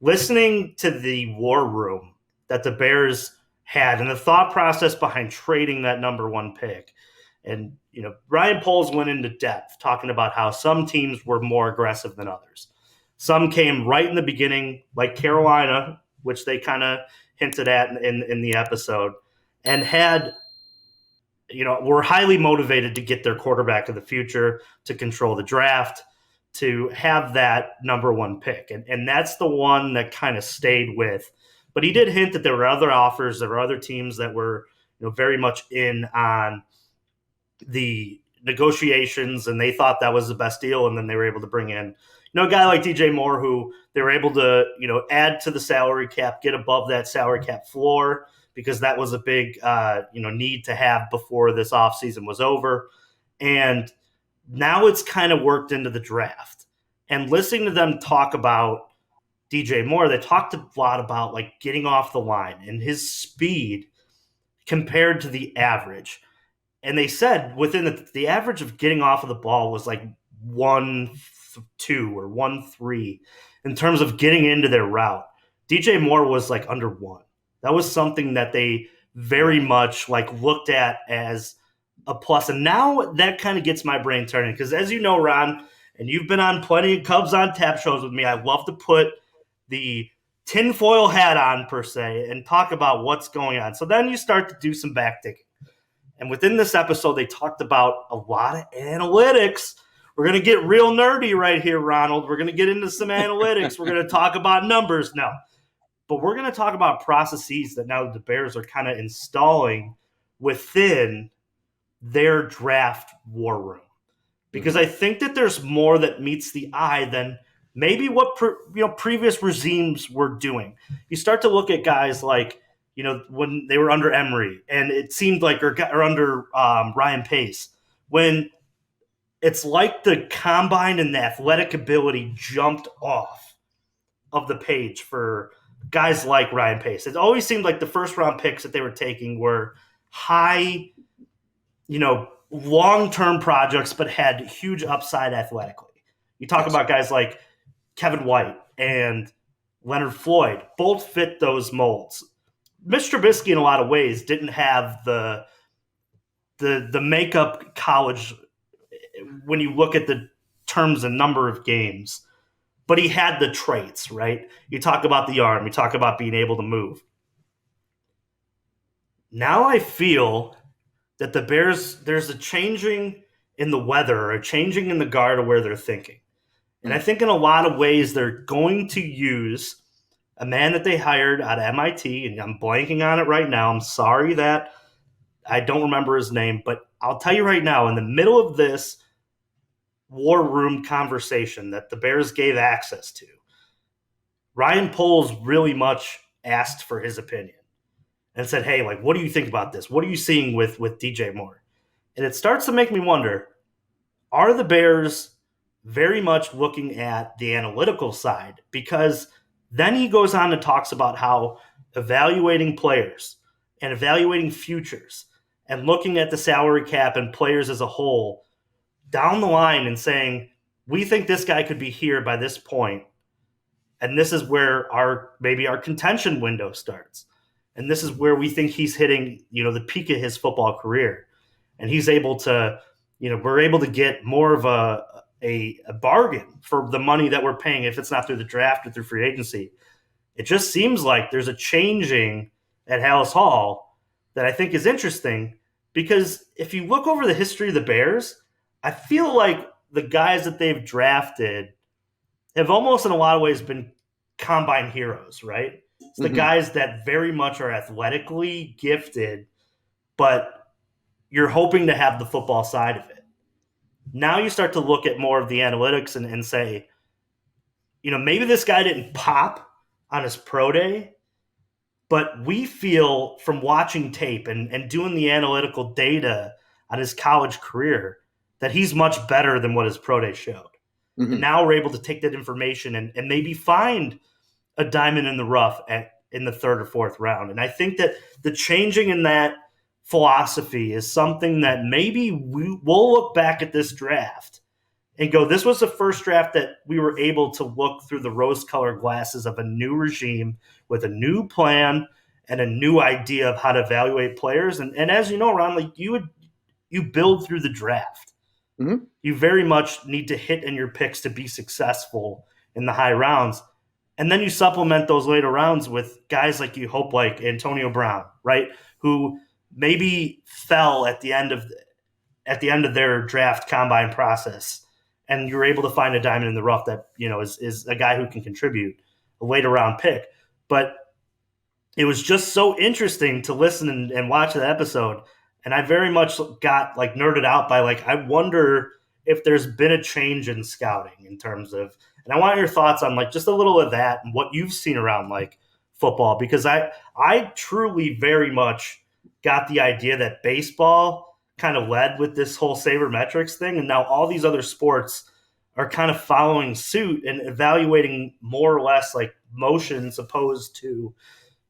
listening to the war room that the Bears had and the thought process behind trading that number one pick. And, Ryan Poles went into depth talking about how some teams were more aggressive than others. Some came right in the beginning, like Carolina, which they kind of hinted at in the episode, and were highly motivated to get their quarterback of the future, to control the draft, to have that number one pick. And that's the one that kind of stayed with. But he did hint that there were other offers, there were other teams that were very much in on the negotiations, and they thought that was the best deal. And then they were able to bring in, a guy like DJ Moore, who they were able to, add to the salary cap, get above that salary cap floor, because that was a big, need to have before this offseason was over. And now it's kind of worked into the draft. And listening to them talk about DJ Moore, they talked a lot about like getting off the line and his speed compared to the average. And they said within the average of getting off of the ball was like 1-2 or 1-3 in terms of getting into their route. DJ Moore was like under 1. That was something that they very much like looked at as a plus. And now that kind of gets my brain turning, because as you know, Ron, and you've been on plenty of Cubs on Tap shows with me, I love to put the tinfoil hat on, per se, and talk about what's going on. So then you start to do some back digging. And within this episode, they talked about a lot of analytics. We're going to get real nerdy right here, Ronald. We're going to get into some analytics. We're going to talk about numbers now. But we're going to talk about processes that now the Bears are kind of installing within their draft war room. Because I think that there's more that meets the eye than maybe what previous regimes were doing. You start to look at guys like, when they were under Emery, and it seemed like, or under Ryan Pace, when it's like the combine and the athletic ability jumped off of the page for guys like Ryan Pace. It always seemed like the first round picks that they were taking were high, long-term projects, but had huge upside athletically. You talk about guys like Kevin White and Leonard Floyd, both fit those molds. Mitch Trubisky, in a lot of ways, didn't have the makeup college when you look at the terms and number of games, but he had the traits, right? You talk about the arm, you talk about being able to move. Now I feel that the Bears, there's a changing in the weather, or a changing in the guard of where they're thinking. And I think in a lot of ways they're going to use a man that they hired out of MIT, and I'm blanking on it right now. I'm sorry that I don't remember his name, but I'll tell you right now, in the middle of this war room conversation that the Bears gave access to, Ryan Poles really much asked for his opinion and said, hey, like, what do you think about this? What are you seeing with DJ Moore? And it starts to make me wonder, are the Bears very much looking at the analytical side? Because then he goes on and talks about how evaluating players and evaluating futures and looking at the salary cap and players as a whole down the line and saying, we think this guy could be here by this point, and this is where maybe our contention window starts. And this is where we think he's hitting, the peak of his football career. And he's able to, we're able to get more of a bargain for the money that we're paying, if it's not through the draft or through free agency. It just seems like there's a changing at Hallis Hall that I think is interesting, because if you look over the history of the Bears, I feel like the guys that they've drafted have almost in a lot of ways been combine heroes, right? It's the guys that very much are athletically gifted, but you're hoping to have the football side of it. Now you start to look at more of the analytics and say, maybe this guy didn't pop on his pro day, but we feel from watching tape and doing the analytical data on his college career that he's much better than what his pro day showed. And now we're able to take that information and maybe find a diamond in the rough in the third or fourth round. And I think that the changing in that philosophy is something that maybe we'll look back at this draft and go, this was the first draft that we were able to look through the rose colored glasses of a new regime with a new plan and a new idea of how to evaluate players. And as you know, Ron, like you build through the draft. Mm-hmm. You very much need to hit in your picks to be successful in the high rounds. And then you supplement those later rounds with guys like you hope, like Antonio Brown, right? Who maybe fell at the end of their draft combine process, and you're able to find a diamond in the rough that is a guy who can contribute, a later round pick. But it was just so interesting to listen and watch that episode, and I very much got like nerded out by like I wonder if there's been a change in scouting in terms of, and I want your thoughts on like just a little of that and what you've seen around like football, because I truly very much got the idea that baseball kind of led with this whole sabermetrics thing, and now all these other sports are kind of following suit and evaluating more or less like motions opposed to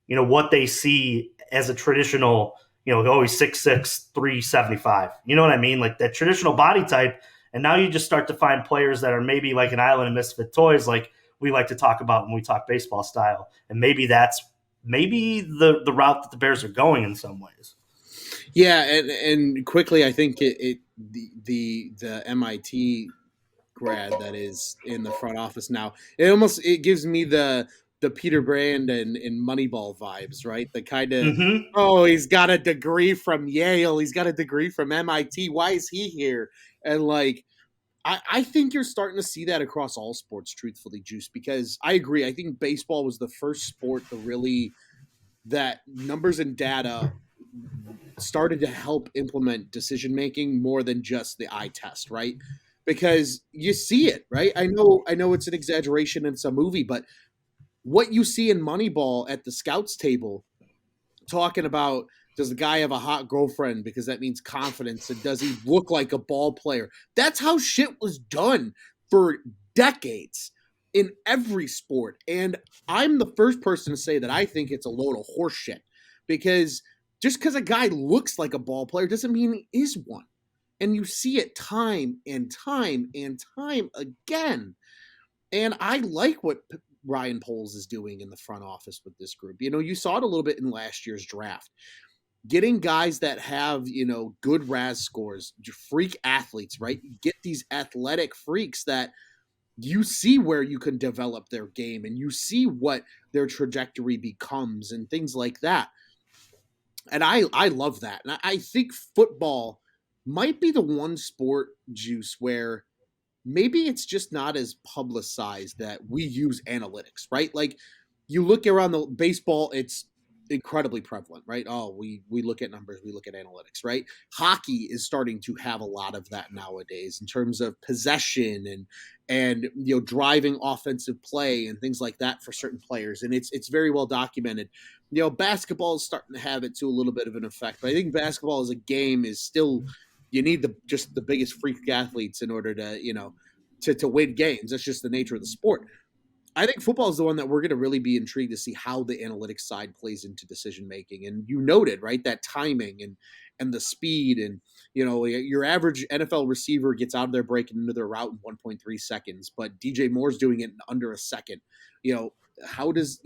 what they see as a traditional, always 6'6", 375. You know what I mean? Like that traditional body type. And now you just start to find players that are maybe like an island of misfit toys, like we like to talk about when we talk baseball style. And maybe that's maybe the route that the Bears are going in some ways. Yeah, and quickly, I think the MIT grad that is in the front office now, it gives me the Peter Brand and Moneyball vibes, right? The kind of, Mm-hmm. oh, he's got a degree from Yale, he's got a degree from MIT. Why is he here? And like, I think you're starting to see that across all sports, truthfully, Juice, because I agree. I think baseball was the first sport to really, that numbers and data started to help implement decision making more than just the eye test, right? Because you see it, right? I know it's an exaggeration in some movie, but what you see in Moneyball at the scouts table talking about, does the guy have a hot girlfriend because that means confidence, and does he look like a ball player? That's how shit was done for decades in every sport. And I'm the first person to say that I think it's a load of horse shit, because just because a guy looks like a ball player doesn't mean he is one. And you see it time and time and time again. And I like what Ryan Poles is doing in the front office with this group. You saw it a little bit in last year's draft. Getting guys that have, good RAS scores, freak athletes, right? Get these athletic freaks that you see where you can develop their game and you see what their trajectory becomes and things like that. And I love that. And I think football might be the one sport, Juice, where maybe it's just not as publicized that we use analytics, right? Like, you look around the baseball, it's incredibly prevalent, right? Oh, we look at numbers, we look at analytics, right? Hockey is starting to have a lot of that nowadays in terms of possession and driving offensive play and things like that for certain players, and it's very well documented. Basketball is starting to have it to a little bit of an effect, but I think basketball as a game is still, you need the biggest freak athletes in order to to win games. That's just the nature of the sport. I think football is the one that we're going to really be intrigued to see how the analytics side plays into decision making. And you noted, right, that timing and the speed, and your average NFL receiver gets out of there breaking into their route in 1.3 seconds, but DJ Moore's doing it in under a second. How does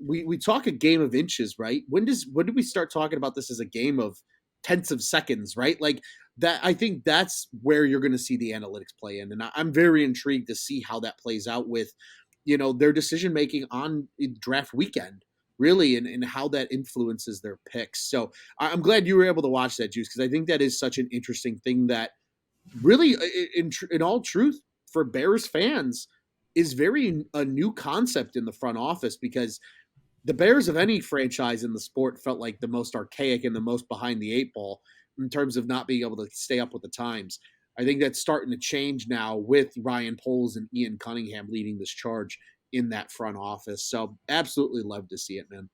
we talk a game of inches, right? When do we start talking about this as a game of tenths of seconds, right? Like that. I think that's where you're going to see the analytics play in, and I'm very intrigued to see how that plays out with their decision making on draft weekend, really, and how that influences their picks. So I'm glad you were able to watch that, Juice, because I think that is such an interesting thing that really, in all truth, for Bears fans, is very a new concept in the front office, because the Bears of any franchise in the sport felt like the most archaic and the most behind the eight ball in terms of not being able to stay up with the times. I think that's starting to change now with Ryan Poles and Ian Cunningham leading this charge in that front office. So absolutely love to see it, man.